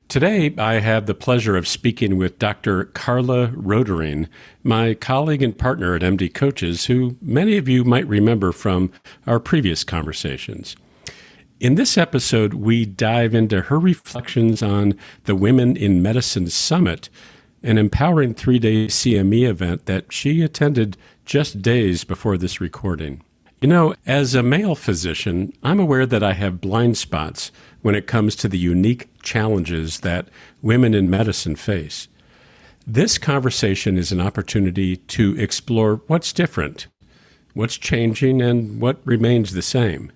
Today, I have the pleasure of speaking with Dr. Carla Rotering, my colleague and partner at MD Coaches, who many of you might remember from our previous conversations. In this episode, we dive into her reflections on the Women in Medicine Summit, an empowering 3-day CME event that she attended just days before this recording. You know, as a male physician, I'm aware that I have blind spots when it comes to the unique challenges that women in medicine face. This conversation is an opportunity to explore what's different, what's changing, and what remains the same.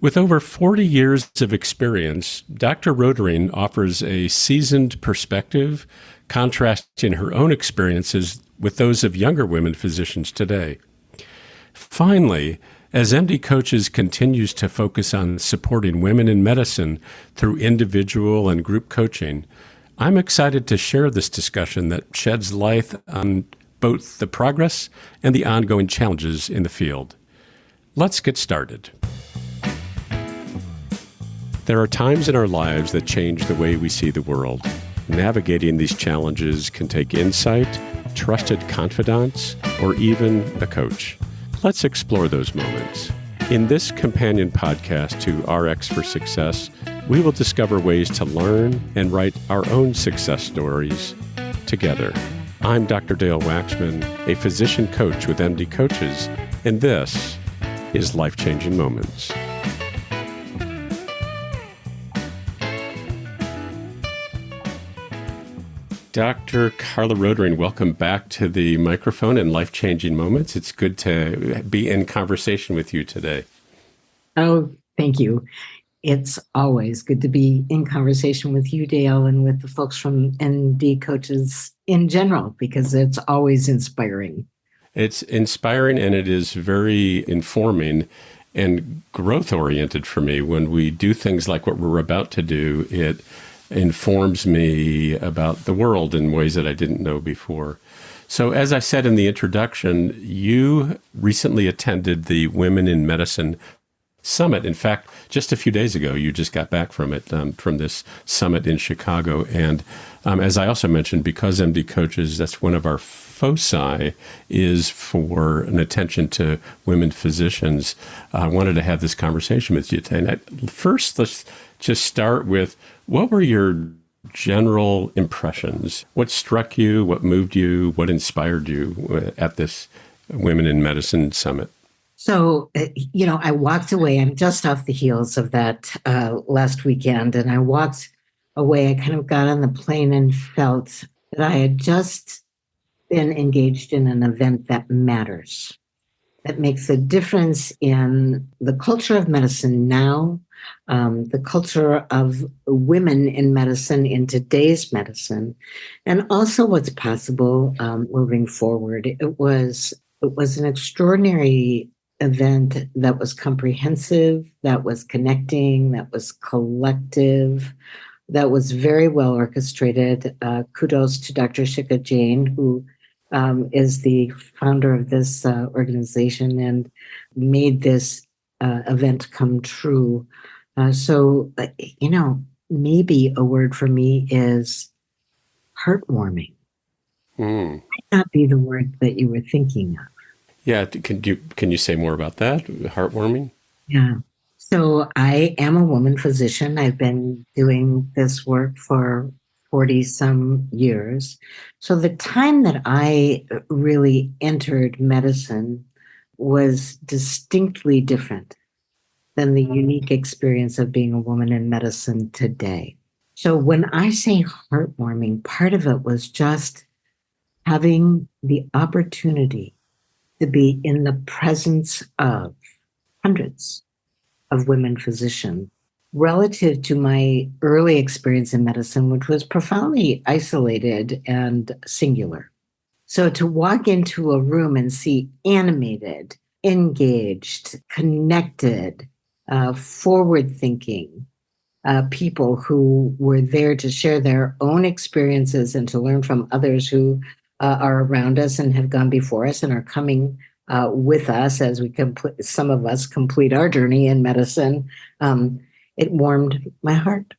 With over 40 years of experience, Dr. Rotering offers a seasoned perspective, contrasting her own experiences with those of younger women physicians today. Finally, as MD Coaches continues to focus on supporting women in medicine through individual and group coaching, I'm excited to share this discussion that sheds light on both the progress and the ongoing challenges in the field. Let's get started. There are times in our lives that change the way we see the world. Navigating these challenges can take insight, trusted confidants, or even a coach. Let's explore those moments. In this companion podcast to RX for Success, we will discover ways to learn and write our own success stories together. I'm Dr. Dale Waxman, a physician coach with MD Coaches, and this is Life-Changing Moments. Dr. Carla Rotering, welcome back to the microphone and Life-Changing Moments. It's good to be in conversation with you today. Oh, thank you. It's always good to be in conversation with you, Dale, and with the folks from MD Coaches in general, because it's always inspiring. It's inspiring and it is very informing and growth-oriented for me. When we do things like what we're about to do, it informs me about the world in ways that I didn't know before. So as I said in the introduction, you recently attended the Women in Medicine Summit. In fact, just a few days ago, you just got back from it, from this summit in Chicago. And as I also mentioned, because MD Coaches, that's one of our foci, is for an attention to women physicians. I wanted to have this conversation with you today. First, let's just start with, what were your general impressions? What struck you? What moved you? What inspired you at this Women in Medicine Summit? So, I walked away. I'm just off the heels of that last weekend, and I walked away. I kind of got on the plane and felt that I had just been engaged in an event that matters, that makes a difference in the culture of medicine now, the culture of women in medicine in today's medicine, and also what's possible moving forward. It was an extraordinary event that was comprehensive, that was connecting, that was collective, that was very well orchestrated. Kudos to Dr. Shikha Jain, who is the founder of this organization and made this event come true. So, maybe a word for me is heartwarming. Might not be the word that you were thinking of. Yeah, can you say more about that? Heartwarming? Yeah. So I am a woman physician. I've been doing this work for 40 some years. So the time that I really entered medicine was distinctly different than the unique experience of being a woman in medicine today. So when I say heartwarming, part of it was just having the opportunity to be in the presence of hundreds of women physicians relative to my early experience in medicine, which was profoundly isolated and singular. So to walk into a room and see animated, engaged, connected, forward-thinking people who were there to share their own experiences and to learn from others who are around us and have gone before us and are coming with us as we some of us complete our journey in medicine. It warmed my heart.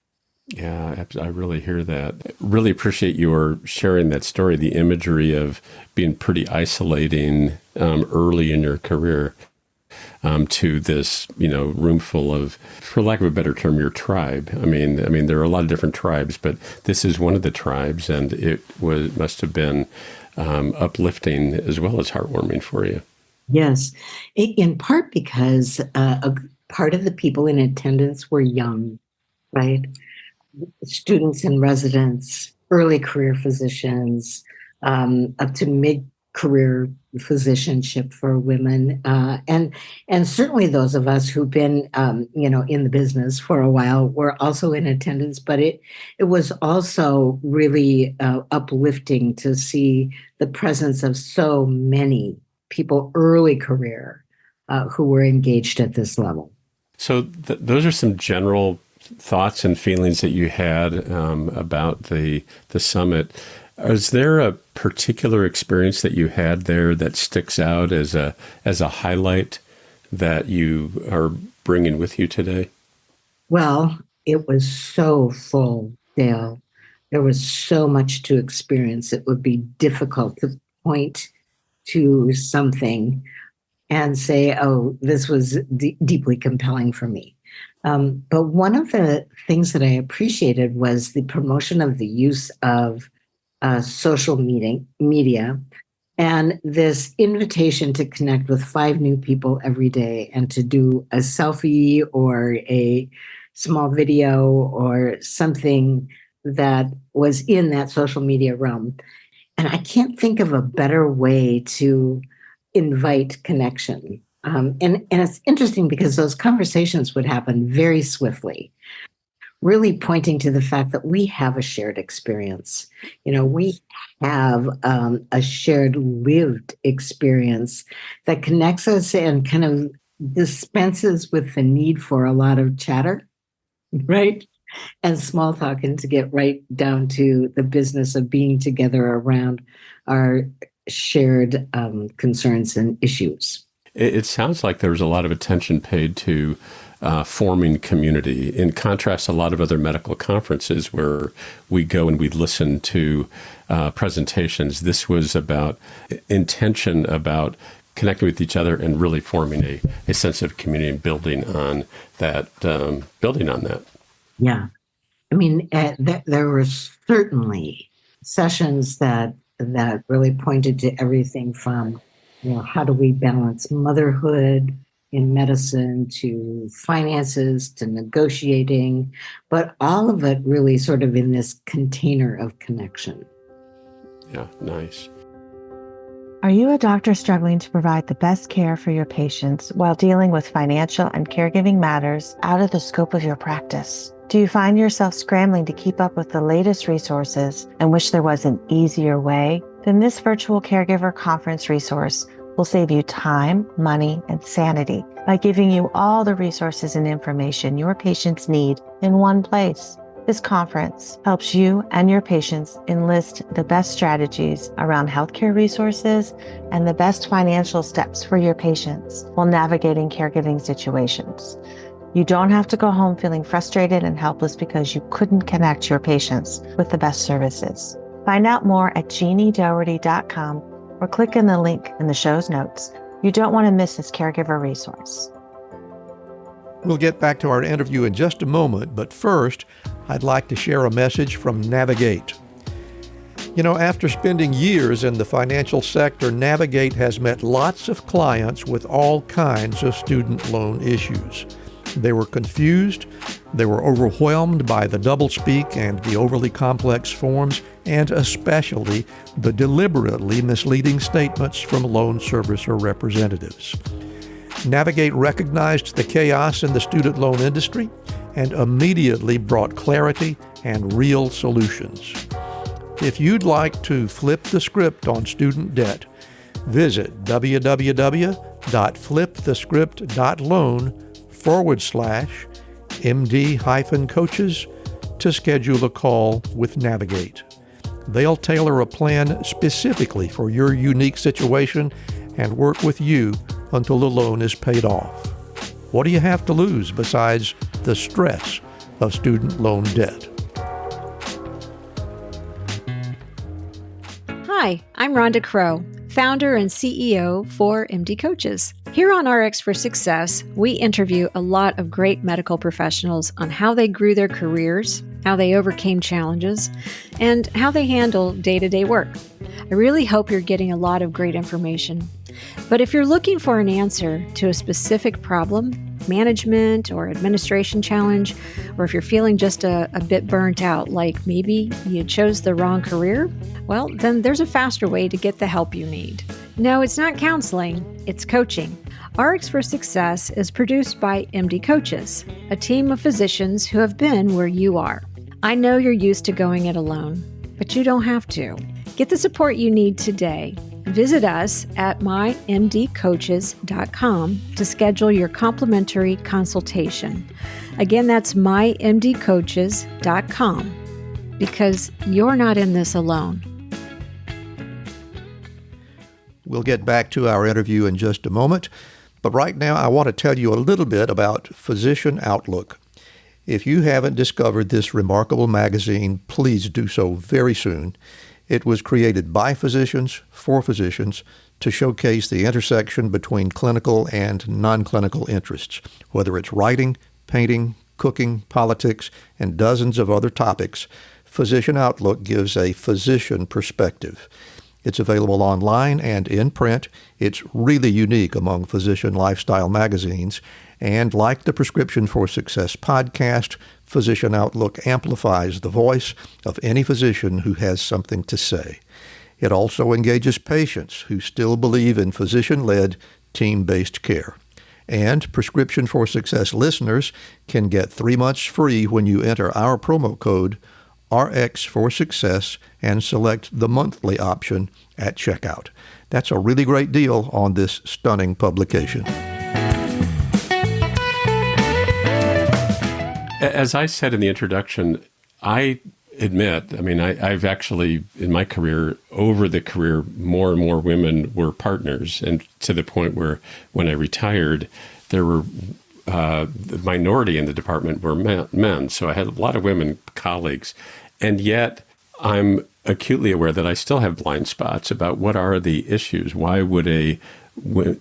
Yeah, I really hear that. Really appreciate your sharing that story, the imagery of being pretty isolating early in your career to this, room full of, for lack of a better term, your tribe. I mean, there are a lot of different tribes, but this is one of the tribes, and it must have been uplifting as well as heartwarming for you. Yes, in part because part of the people in attendance were young, right? Students and residents, early career physicians, up to mid-career physicianship for women, and certainly those of us who've been, in the business for a while were also in attendance. But it was also really uplifting to see the presence of so many people early career who were engaged at this level. So those are some general thoughts and feelings that you had about the summit. Is there a particular experience that you had there that sticks out as a highlight that you are bringing with you today? Well, it was so full, Dale. There was so much to experience. It would be difficult to point to something and say, oh, this was deeply compelling for me. But one of the things that I appreciated was the promotion of the use of social media and this invitation to connect with 5 new people every day and to do a selfie or a small video or something that was in that social media realm. And I can't think of a better way to invite connection. And it's interesting because those conversations would happen very swiftly, really pointing to the fact that we have a shared experience. We have a shared lived experience that connects us and kind of dispenses with the need for a lot of chatter, right? And small talk, and to get right down to the business of being together around our shared concerns and issues. It sounds like there was a lot of attention paid to forming community. In contrast, a lot of other medical conferences where we go and we listen to presentations, this was about intention, about connecting with each other and really forming a sense of community and building on that. Yeah. I mean, there were certainly sessions that really pointed to everything from, how do we balance motherhood in medicine to finances to negotiating, but all of it really sort of in this container of connection. Yeah, nice. Are you a doctor struggling to provide the best care for your patients while dealing with financial and caregiving matters out of the scope of your practice? Do you find yourself scrambling to keep up with the latest resources and wish there was an easier way? Then this virtual caregiver conference resource will save you time, money, and sanity by giving you all the resources and information your patients need in one place. This conference helps you and your patients enlist the best strategies around healthcare resources and the best financial steps for your patients while navigating caregiving situations. You don't have to go home feeling frustrated and helpless because you couldn't connect your patients with the best services. Find out more at jeanniedoherty.com or click in the link in the show's notes. You don't want to miss this caregiver resource. We'll get back to our interview in just a moment, but first, I'd like to share a message from Navigate. After spending years in the financial sector, Navigate has met lots of clients with all kinds of student loan issues. They were confused, they were overwhelmed by the doublespeak and the overly complex forms, and especially the deliberately misleading statements from loan servicer representatives. Navigate recognized the chaos in the student loan industry and immediately brought clarity and real solutions. If you'd like to flip the script on student debt, visit www.flipthescript.loan/MD-coaches to schedule a call with Navigate. They'll tailor a plan specifically for your unique situation and work with you until the loan is paid off. What do you have to lose besides the stress of student loan debt? Hi, I'm Rhonda Crow, founder and CEO for MD Coaches. Here on RX for Success, we interview a lot of great medical professionals on how they grew their careers, how they overcame challenges, and how they handle day-to-day work. I really hope you're getting a lot of great information. But if you're looking for an answer to a specific problem, management or administration challenge, or if you're feeling just a bit burnt out, like maybe you chose the wrong career, well, then there's a faster way to get the help you need. No, it's not counseling, it's coaching. RX for Success is produced by MD Coaches, a team of physicians who have been where you are. I know you're used to going it alone, but you don't have to. Get the support you need today. Visit us at mymdcoaches.com to schedule your complimentary consultation. Again, that's mymdcoaches.com, because you're not in this alone. We'll get back to our interview in just a moment, but right now I want to tell you a little bit about Physician Outlook. If you haven't discovered this remarkable magazine, please do so very soon. It was created by physicians, for physicians, to showcase the intersection between clinical and non-clinical interests, whether it's writing, painting, cooking, politics, and dozens of other topics. Physician Outlook gives a physician perspective. It's available online and in print. It's really unique among physician lifestyle magazines. And like the Prescription for Success podcast, Physician Outlook amplifies the voice of any physician who has something to say. It also engages patients who still believe in physician-led, team-based care. And Prescription for Success listeners can get 3 months free when you enter our promo code RX for Success and select the monthly option at checkout. That's a really great deal on this stunning publication. As I said in the introduction, I admit, I've actually, in my career, over the career, more and more women were partners, and to the point where when I retired, there were the minority in the department were men. So I had a lot of women colleagues, and yet I'm acutely aware that I still have blind spots about what are the issues. Why would a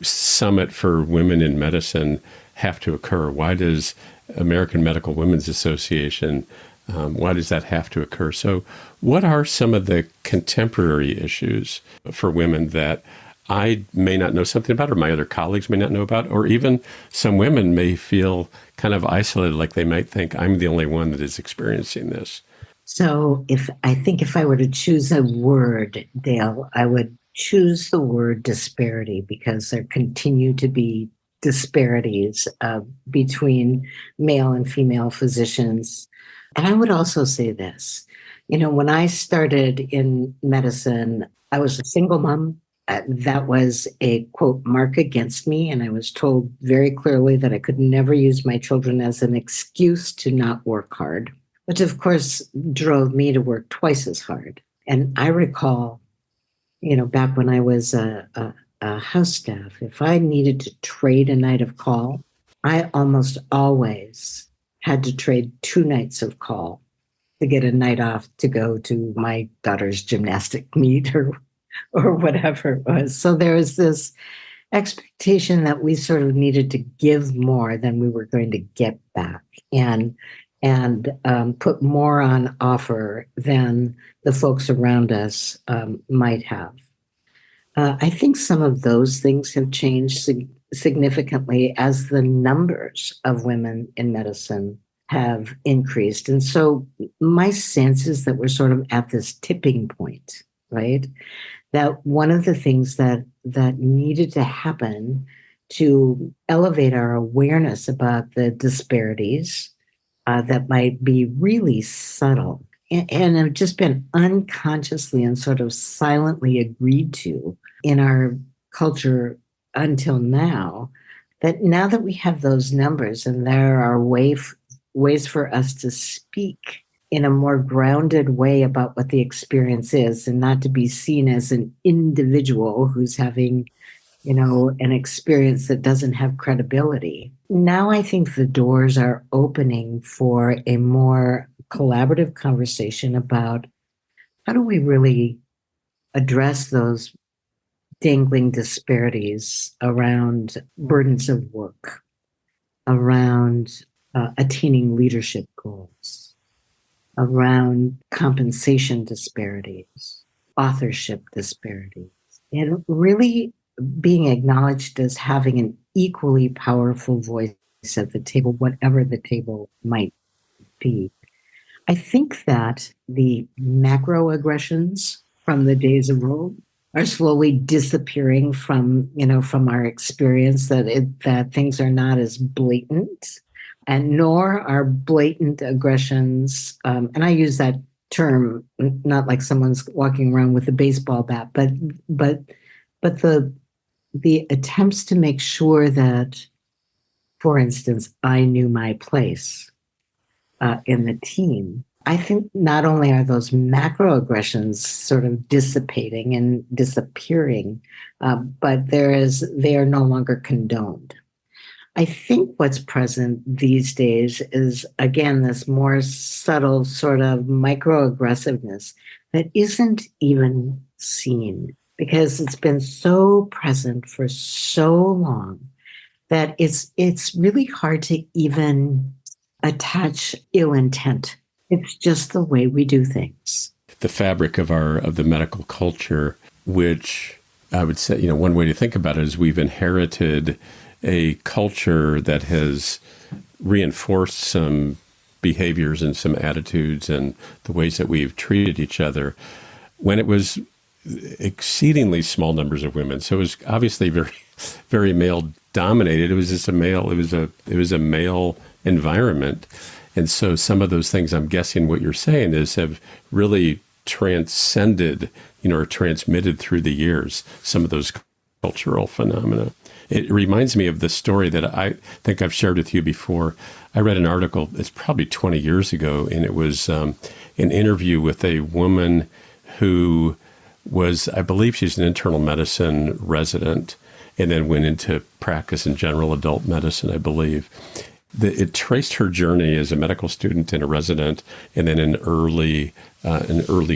summit for women in medicine have to occur? Why does American Medical Women's Association, why does that have to occur? So what are some of the contemporary issues for women that I may not know something about, or my other colleagues may not know about, or even some women may feel kind of isolated, like they might think I'm the only one that is experiencing this? So if I were to choose a word, Dale, I would choose the word disparity, because there continue to be disparities between male and female physicians. And I would also say this, when I started in medicine, I was a single mom. That was a, quote, mark against me. And I was told very clearly that I could never use my children as an excuse to not work hard, which of course drove me to work twice as hard. And I recall, back when I was a house staff, if I needed to trade a night of call, I almost always had to trade 2 nights of call to get a night off to go to my daughter's gymnastic meet or whatever it was. So there was this expectation that we sort of needed to give more than we were going to get back, and put more on offer than the folks around us might have. I think some of those things have changed significantly as the numbers of women in medicine have increased. And so my sense is that we're sort of at this tipping point, right? That one of the things that needed to happen to elevate our awareness about the disparities that might be really subtle and have just been unconsciously and sort of silently agreed to in our culture until now, that now that we have those numbers and there are ways for us to speak in a more grounded way about what the experience is, and not to be seen as an individual who's having, an experience that doesn't have credibility. Now I think the doors are opening for a more collaborative conversation about how do we really address those dangling disparities around burdens of work, around attaining leadership goals, around compensation disparities, authorship disparities, and really being acknowledged as having an equally powerful voice at the table, whatever the table might be. I think that the macroaggressions from the days of old are slowly disappearing from, from our experience, that things are not as blatant, and nor are blatant aggressions. And I use that term not like someone's walking around with a baseball bat, but the attempts to make sure that, for instance, I knew my place in the team. I think not only are those macroaggressions sort of dissipating and disappearing, but they are no longer condoned. I think what's present these days is, again, this more subtle sort of microaggressiveness that isn't even seen because it's been so present for so long that it's really hard to even attach ill intent. It's just the way we do things. The fabric of the medical culture, which I would say, one way to think about it is we've inherited a culture that has reinforced some behaviors and some attitudes and the ways that we've treated each other when it was exceedingly small numbers of women. So it was obviously very, very male dominated. It was just it was a male environment. And so some of those things, I'm guessing what you're saying is, have really transcended, or transmitted through the years, some of those cultural phenomena. It reminds me of the story that I think I've shared with you before. I read an article, it's probably 20 years ago, and it was an interview with a woman who was, I believe she's an internal medicine resident, and then went into practice in general adult medicine, I believe. It traced her journey as a medical student and a resident, and then an early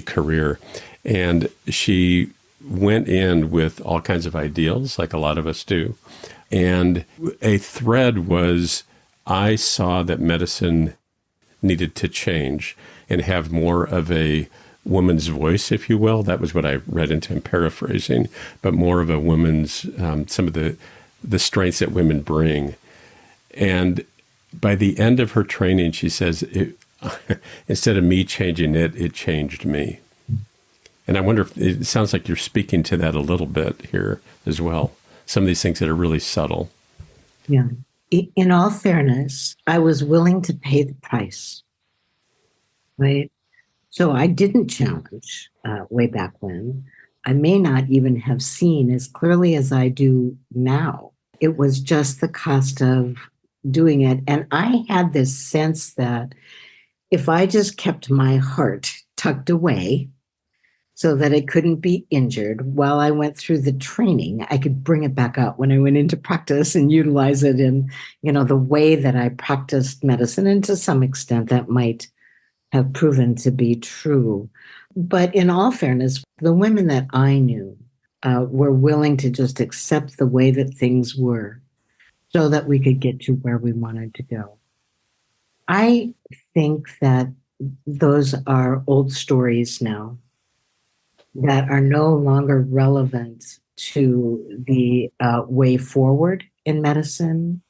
career. And she went in with all kinds of ideals, like a lot of us do. And a thread was, I saw that medicine needed to change and have more of a woman's voice, if you will. That was what I read into, I'm paraphrasing, but more of a woman's, some of the strengths that women bring. And by the end of her training, she says, instead of me changing it, it changed me. And I wonder if it sounds like you're speaking to that a little bit here as well. Some of these things that are really subtle. Yeah. In all fairness, I was willing to pay the price, right? So I didn't challenge way back when. I may not even have seen as clearly as I do now. It was just the cost of doing it. And I had this sense that if I just kept my heart tucked away so that it couldn't be injured while I went through the training, I could bring it back up when I went into practice and utilize it in, the way that I practiced medicine. And to some extent, that might have proven to be true. But in all fairness, the women that I knew were willing to just accept the way that things were so that we could get to where we wanted to go. I think that those are old stories now that are no longer relevant to the way forward in medicine,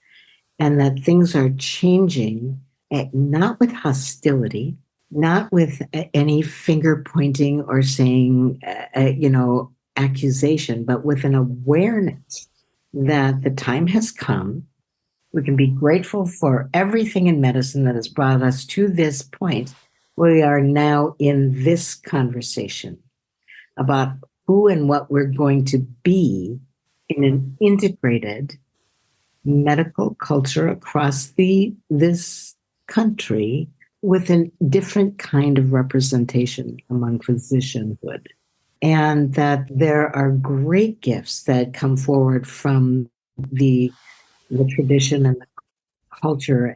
and that things are changing, not with hostility, not with any finger pointing or saying, accusation, but with an awareness that the time has come. We can be grateful for everything in medicine that has brought us to this point. We are now in this conversation about who and what we're going to be in an integrated medical culture across this country with a different kind of representation among physicianhood. And that there are great gifts that come forward from the tradition and the culture.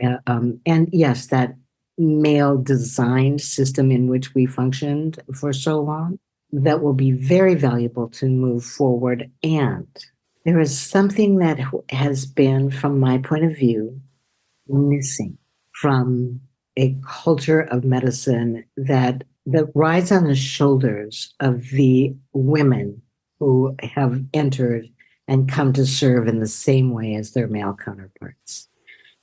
And yes, that male designed system in which we functioned for so long. that will be very valuable to move forward. And there is something that has been, from my point of view, missing from a culture of medicine that rides on the shoulders of the women who have entered and come to serve in the same way as their male counterparts.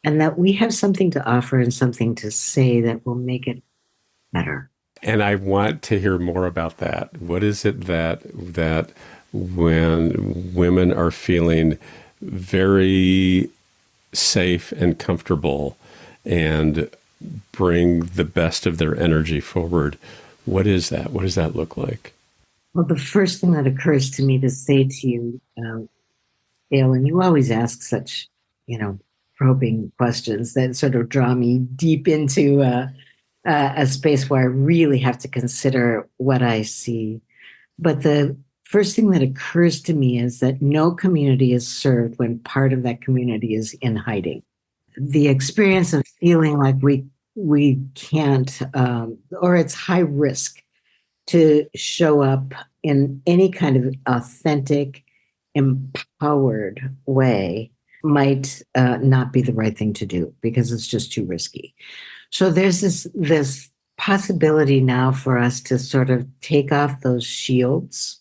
And that we have something to offer and something to say that will make it better. And I want to hear more about that. What is it that when women are feeling very safe and comfortable and bring the best of their energy forward, what is that? What does that look like? Well, the first thing that occurs to me to say to you, Dale, and you always ask such, probing questions that sort of draw me deep into a space where I really have to consider what I see. But the first thing that occurs to me is that no community is served when part of that community is in hiding. The experience of feeling like we can't, or it's high risk to show up in any kind of authentic, empowered way might not be the right thing to do because it's just too risky. So there's this possibility now for us to sort of take off those shields,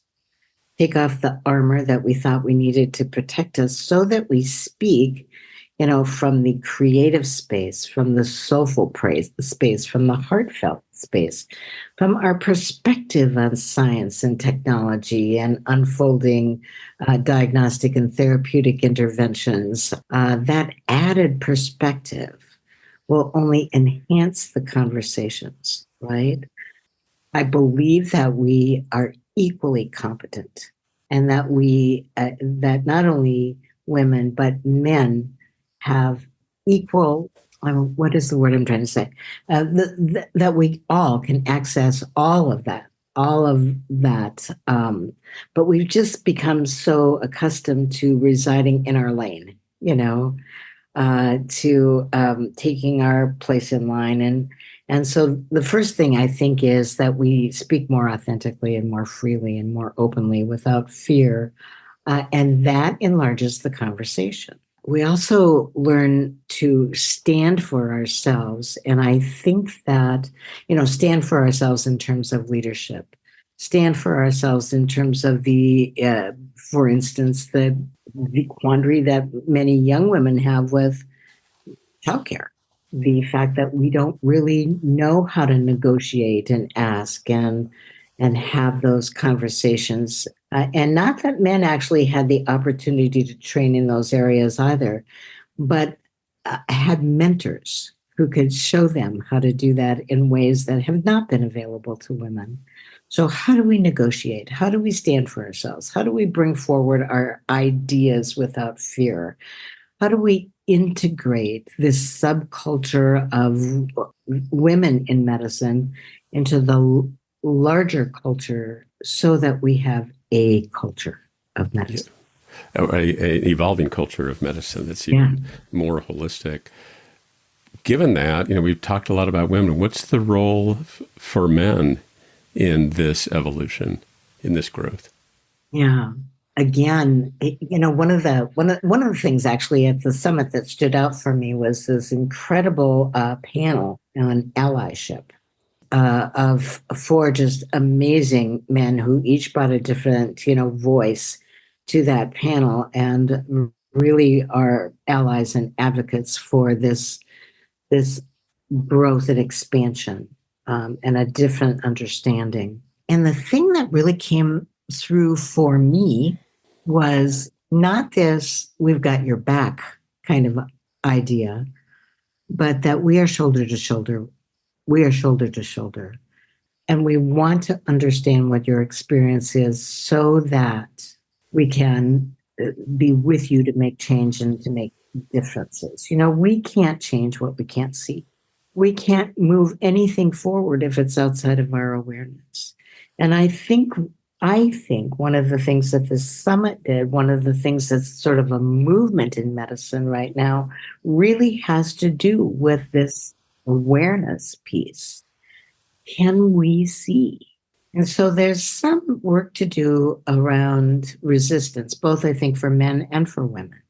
take off the armor that we thought we needed to protect us so that we speak, from the creative space, from the soulful space, from the heartfelt space, from our perspective on science and technology and unfolding diagnostic and therapeutic interventions. That added perspective will only enhance the conversations, right? I believe that we are equally competent and that that not only women, but men have equal, what is the word I'm trying to say? That we all can access all of that. But we've just become so accustomed to residing in our lane, to taking our place in line. And so the first thing I think is that we speak more authentically and more freely and more openly without fear. And that enlarges the conversation. We also learn to stand for ourselves. And I think that, stand for ourselves in terms of leadership, stand for ourselves in terms of for instance, the quandary that many young women have with childcare. The fact that we don't really know how to negotiate and ask and have those conversations. And not that men actually had the opportunity to train in those areas either, but had mentors who could show them how to do that in ways that have not been available to women. So how do we negotiate? How do we stand for ourselves? How do we bring forward our ideas without fear? How do we integrate this subculture of women in medicine into the larger culture so that we have a culture of medicine? Yeah. An evolving culture of medicine that's even more holistic. Given that, we've talked a lot about women. What's the role for men in this evolution, in this growth? Yeah. Again, one of the things actually at the summit that stood out for me was this incredible panel on allyship of four just amazing men who each brought a different, voice to that panel and really are allies and advocates for this growth and expansion and a different understanding. And the thing that really came through for me was not this "we've got your back" kind of idea, but that we are shoulder to shoulder. We are shoulder to shoulder. And we want to understand what your experience is so that we can be with you to make change and to make differences. We can't change what we can't see. We can't move anything forward if it's outside of our awareness. And I think one of the things that the summit did, one of the things that's sort of a movement in medicine right now, really has to do with this awareness piece. Can we see? And so there's some work to do around resistance, both I think for men and for women.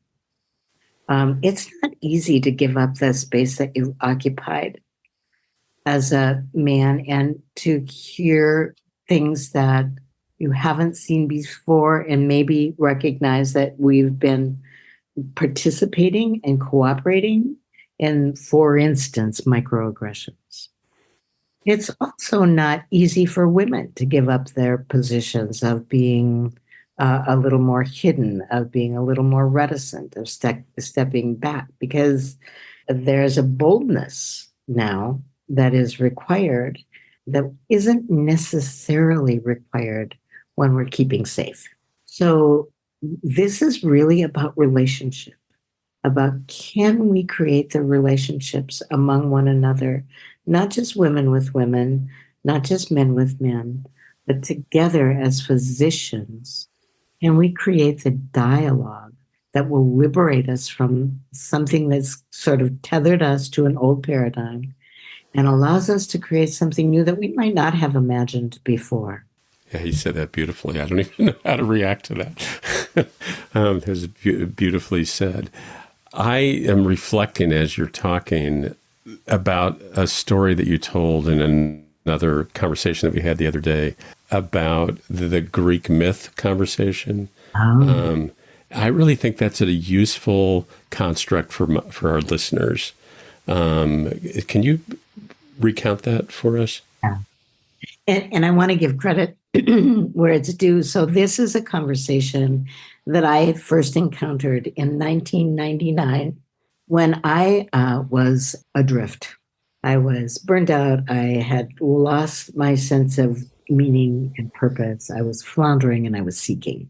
It's not easy to give up the space that you occupied as a man and to hear things that you haven't seen before and maybe recognize that we've been participating and cooperating in, for instance, microaggressions. It's also not easy for women to give up their positions of being a little more hidden, of being a little more reticent, of stepping back, because there's a boldness now that is required that isn't necessarily required when we're keeping safe. So this is really about relationship, about can we create the relationships among one another, not just women with women, not just men with men, but together as physicians, can we create the dialogue that will liberate us from something that's sort of tethered us to an old paradigm and allows us to create something new that we might not have imagined before. Yeah, you said that beautifully. I don't even know how to react to that. It was beautifully said. I am reflecting as you're talking about a story that you told in another conversation that we had the other day about the Greek myth conversation. Oh. I really think that's a useful construct for our listeners. Can you recount that for us? Yeah. And I want to give credit where it's due. So this is a conversation that I had first encountered in 1999 when I was adrift. I was burned out. I had lost my sense of meaning and purpose. I was floundering and I was seeking.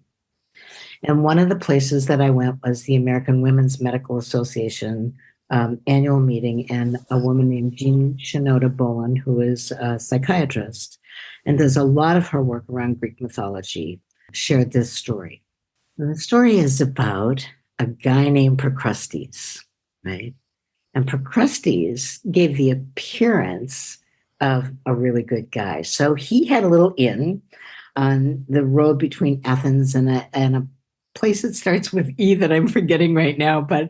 And one of the places that I went was the American Women's Medical Association annual meeting, and a woman named Jean Shinoda Bowen, who is a psychiatrist and does a lot of her work around Greek mythology, shared this story. And the story is about a guy named Procrustes, right? And Procrustes gave the appearance of a really good guy. So he had a little inn on the road between Athens and a place that starts with E that I'm forgetting right now, but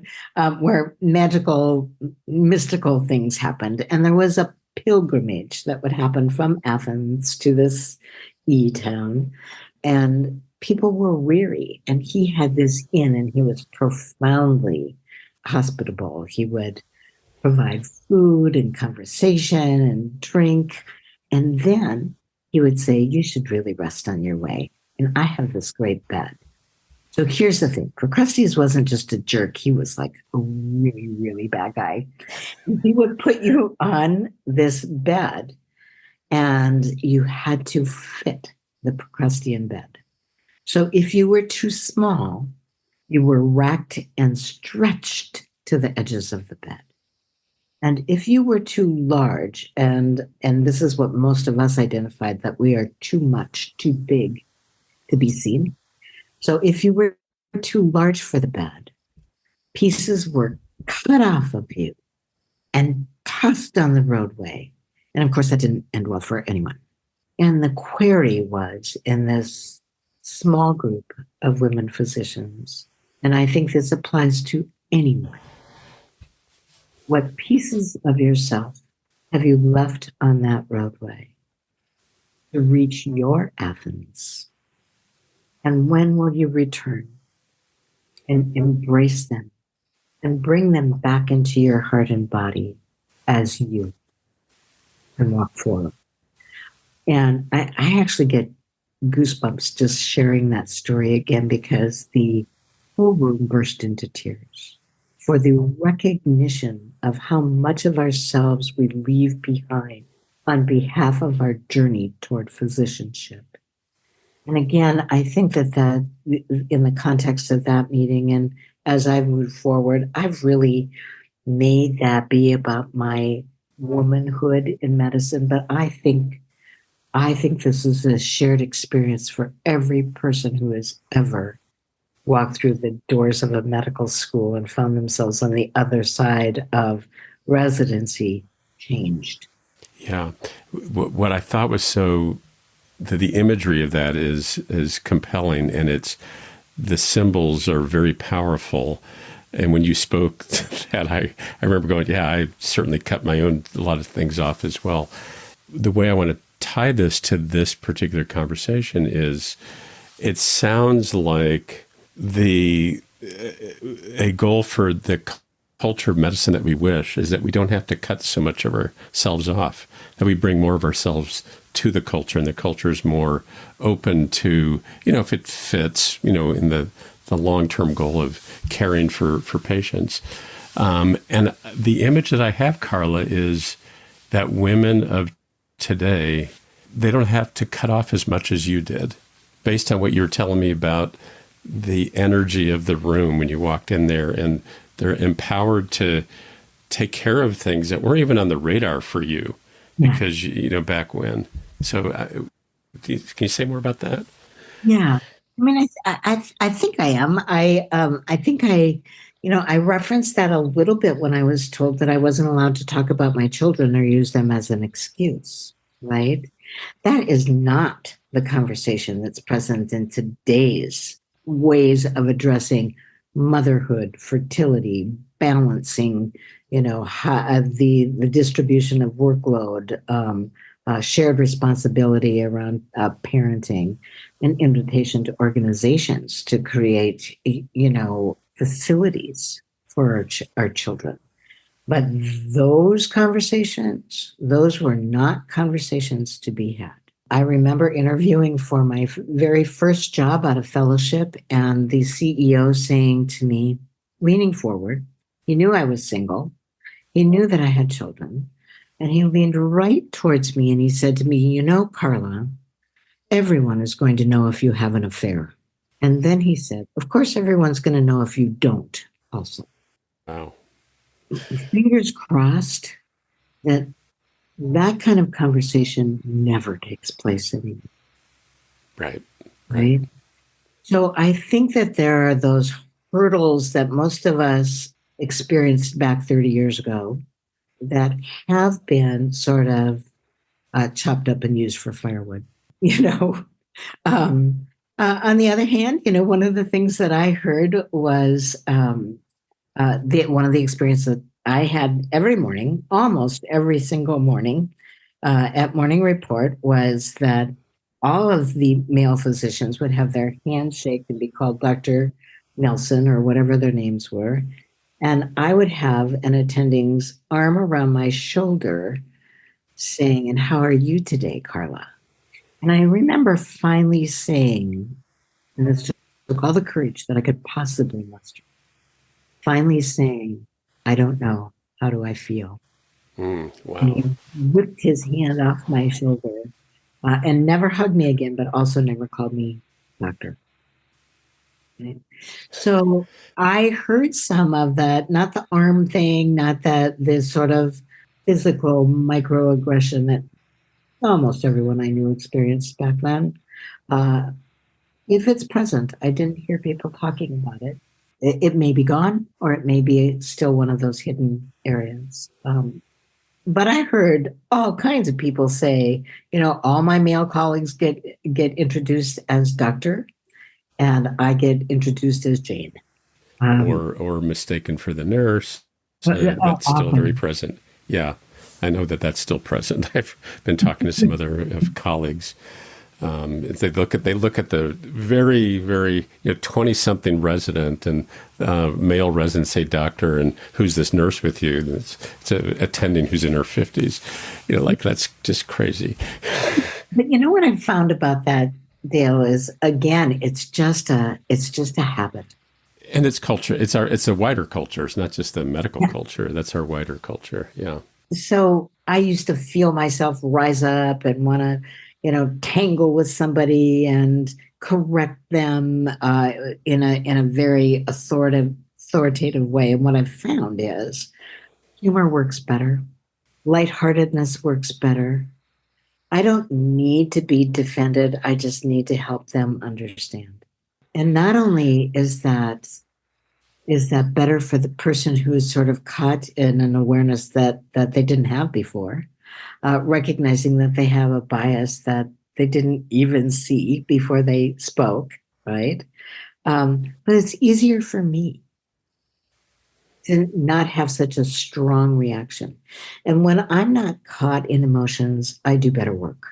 where magical, mystical things happened. And there was a pilgrimage that would happen from Athens to this E town. And people were weary. And he had this inn and he was profoundly hospitable. He would provide food and conversation and drink. And then he would say, you should really rest on your way. And I have this great bed. So here's the thing. Procrustes wasn't just a jerk. He was like a really, really bad guy. He would put you on this bed and you had to fit the Procrustean bed. So if you were too small, you were racked and stretched to the edges of the bed. And if you were too large, and this is what most of us identified, that we are too much, too big to be seen. So if you were too large for the bed, pieces were cut off of you and tossed down the roadway. And of course, that didn't end well for anyone. And the query was in this small group of women physicians, and I think this applies to anyone. What pieces of yourself have you left on that roadway to reach your Athens? And when will you return and embrace them and bring them back into your heart and body as you and walk forward? And I actually get goosebumps just sharing that story again, because the whole room burst into tears for the recognition of how much of ourselves we leave behind on behalf of our journey toward physicianship. And again, I think that in the context of that meeting, and as I've moved forward, I've really made that be about my womanhood in medicine. But I think this is a shared experience for every person who has ever walked through the doors of a medical school and found themselves on the other side of residency changed. Yeah. What I thought was so the imagery of that is compelling, and the symbols are very powerful. And when you spoke that, I remember going, yeah, I certainly cut a lot of things off as well. The way I want to tie this to this particular conversation is, it sounds like a goal for the culture of medicine that we wish is that we don't have to cut so much of ourselves off, that we bring more of ourselves to the culture, and the culture is more open to, if it fits, in the long-term goal of caring for patients. And the image that I have, Carla, is that women of today, they don't have to cut off as much as you did, based on what you were telling me about the energy of the room when you walked in there, and they're empowered to take care of things that weren't even on the radar for you because, back when. So can you say more about that? Yeah. I mean, I think I am. I think I referenced that a little bit when I was told that I wasn't allowed to talk about my children or use them as an excuse, right? That is not the conversation that's present in today's ways of addressing motherhood, fertility, balancing, the distribution of workload, shared responsibility around parenting, an invitation to organizations to create, facilities for our children. But those conversations, those were not conversations to be had. I remember interviewing for my very first job out of fellowship, and the CEO saying to me, leaning forward, he knew I was single, he knew that I had children, and he leaned right towards me and he said to me, Carla, everyone is going to know if you have an affair. And then he said, of course, everyone's going to know if you don't also. Wow. Fingers crossed that kind of conversation never takes place anymore. Right. So I think that there are those hurdles that most of us experienced back 30 years ago that have been sort of chopped up and used for firewood. On the other hand, one of the things that I heard was one of the experiences that I had every morning, almost every single morning, at Morning Report, was that all of the male physicians would have their hand shake and be called Dr. Nelson or whatever their names were. And I would have an attending's arm around my shoulder saying, and how are you today, Carla? And I remember finally saying, and this just took all the courage that I could possibly muster, finally saying, I don't know. How do I feel? Wow. And he whipped his hand off my shoulder and never hugged me again, but also never called me doctor. Right? So I heard some of that, not the arm thing, not this sort of physical microaggression that almost everyone I knew experienced back then. If it's present, I didn't hear people talking about it. It may be gone, or it may be still one of those hidden areas. But I heard all kinds of people say, all my male colleagues get introduced as doctor, and I get introduced as Jane. Or mistaken for the nurse, but still very present. Yeah, I know that's still present. I've been talking to some other colleagues. They look at the very, very 20-something resident and male resident say doctor, and who's this nurse with you? It's a attending who's in her 50s. That's just crazy. But what I've found about that, Dale, is again, it's just a habit. And it's culture. It's a wider culture. It's not just the medical culture. That's our wider culture. Yeah. So I used to feel myself rise up and want to, tangle with somebody and correct them in a very authoritative way. And what I've found is humor works better. Lightheartedness works better. I don't need to be defended. I just need to help them understand. And not only is that better for the person who is sort of caught in an awareness that they didn't have before, recognizing that they have a bias that they didn't even see before they spoke, right? But it's easier for me to not have such a strong reaction. And when I'm not caught in emotions, I do better work.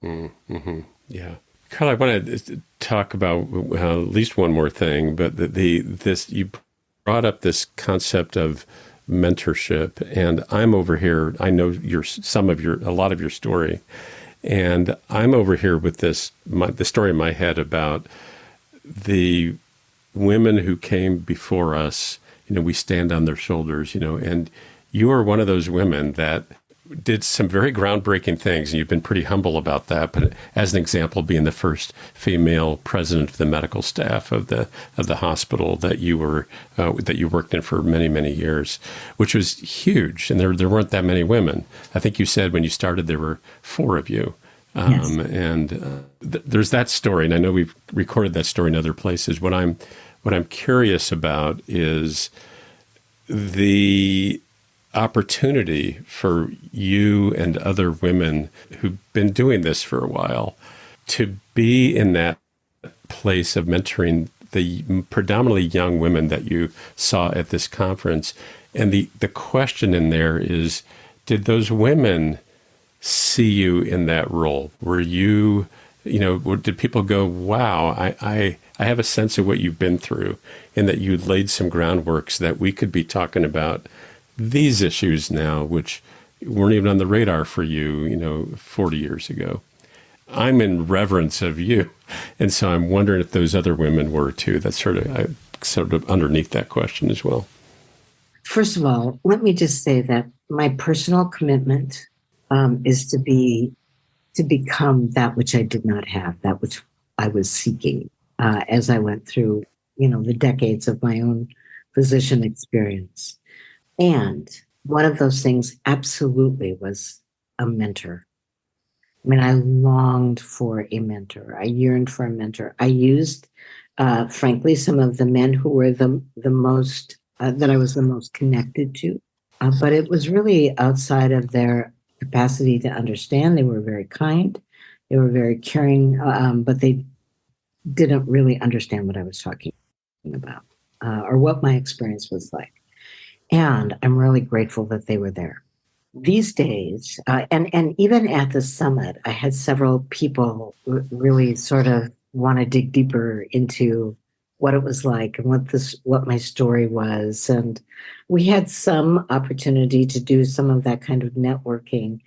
Mm-hmm. Yeah. Carla, I want to talk about at least one more thing, but this you brought up this concept of mentorship, and I'm over here. I know a lot of your story, and I'm over here with the story in my head about the women who came before us. We stand on their shoulders. And you are one of those women that did some very groundbreaking things, and you've been pretty humble about that. But as an example, being the first female president of the medical staff of the hospital that you worked in for many, many years, which was huge. And there weren't that many women. I think you said when you started there were 4 of you. Yes. And there's that story, and I know we've recorded that story in other places. What I'm curious about is the opportunity for you and other women who've been doing this for a while to be in that place of mentoring the predominantly young women that you saw at this conference. And the question in there is, did those women see you in that role? Were you, did people go, wow, I have a sense of what you've been through, and that you laid some groundwork so that we could be talking about these issues now, which weren't even on the radar for you, 40 years ago. I'm in reverence of you. And so I'm wondering if those other women were too. That's sort of underneath that question as well. First of all, let me just say that my personal commitment is to become that which I did not have, that which I was seeking as I went through, the decades of my own physician experience. And one of those things absolutely was a mentor. I mean, I longed for a mentor. I yearned for a mentor. I used, frankly, some of the men who were the most, that I was the most connected to. But it was really outside of their capacity to understand. They were very kind. They were very caring, but they didn't really understand what I was talking about or what my experience was like. And I'm really grateful that they were there. These days, and even at the summit, I had several people really sort of want to dig deeper into what it was like and what my story was. And we had some opportunity to do some of that kind of networking.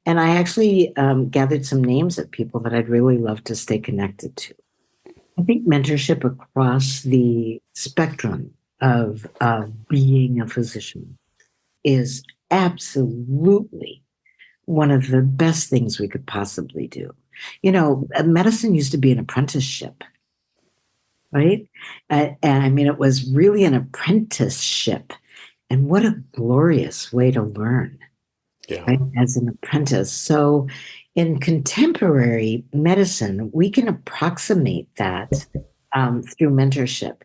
And I actually gathered some names of people that I'd really love to stay connected to. I think mentorship across the spectrum of being a physician is absolutely one of the best things we could possibly do. Medicine used to be an apprenticeship, right? And I mean, it was really an apprenticeship. And what a glorious way to learn, right? As an apprentice. So in contemporary medicine, we can approximate that through mentorship.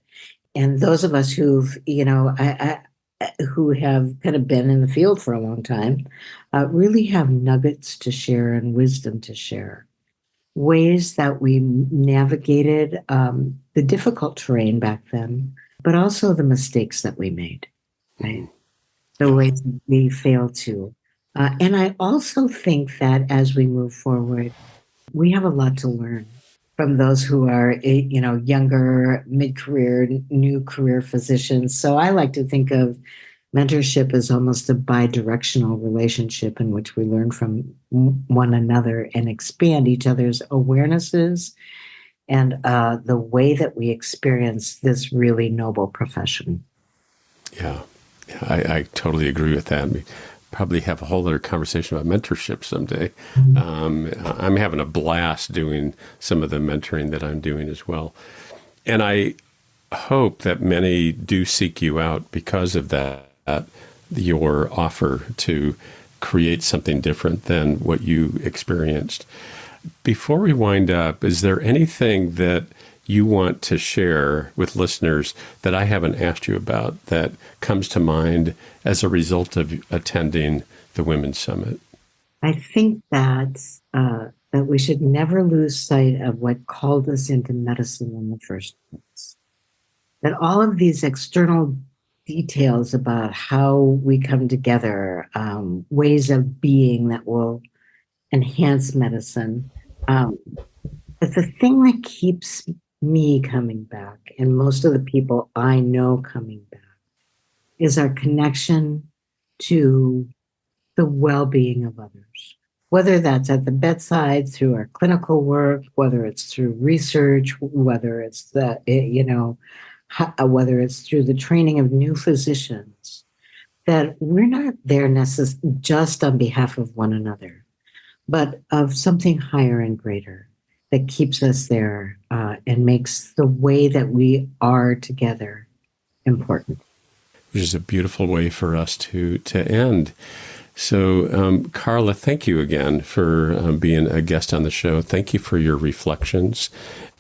And those of us who've, who have kind of been in the field for a long time, really have nuggets to share and wisdom to share. Ways that we navigated the difficult terrain back then, but also the mistakes that we made, right? The ways that we failed to. And I also think that as we move forward, we have a lot to learn from those who are, younger, mid-career, new career physicians. So I like to think of mentorship as almost a bi-directional relationship in which we learn from one another and expand each other's awarenesses and the way that we experience this really noble profession. Yeah, I totally agree with that. We probably have a whole other conversation about mentorship someday. Mm-hmm. I'm having a blast doing some of the mentoring that I'm doing as well. And I hope that many do seek you out because of that, your offer to create something different than what you experienced. Before we wind up, is there anything that you want to share with listeners that I haven't asked you about that comes to mind as a result of attending the Women's Summit? I think that that we should never lose sight of what called us into medicine in the first place. That all of these external details about how we come together, ways of being that will enhance medicine, but the thing that keeps me coming back, and most of the people I know coming back, is our connection to the well-being of others. Whether that's at the bedside through our clinical work, whether it's through research, whether it's whether it's through the training of new physicians, that we're not there just on behalf of one another, but of something higher and greater that keeps us there and makes the way that we are together important. Which is a beautiful way for us to end. So, Carla, thank you again for being a guest on the show. Thank you for your reflections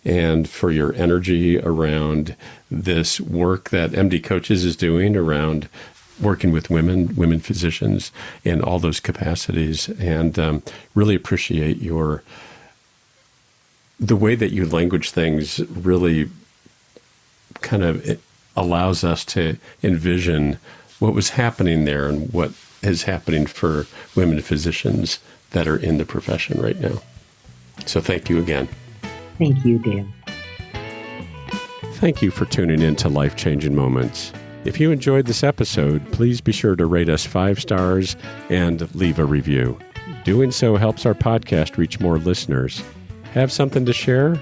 and for your energy around this work that MD Coaches is doing around working with women physicians in all those capacities, and really appreciate the way that you language things. Really kind of allows us to envision what was happening there and what is happening for women physicians that are in the profession right now. So thank you again. Thank you, Dan. Thank you for tuning in to Life Changing Moments. If you enjoyed this episode, please be sure to rate us 5 stars and leave a review. Doing so helps our podcast reach more listeners. Have something to share?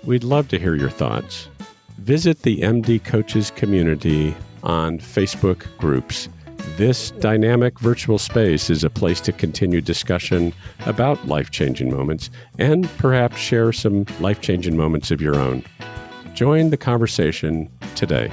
We'd love to hear your thoughts. Visit the MD Coaches community on Facebook groups. This dynamic virtual space is a place to continue discussion about life-changing moments and perhaps share some life-changing moments of your own. Join the conversation today.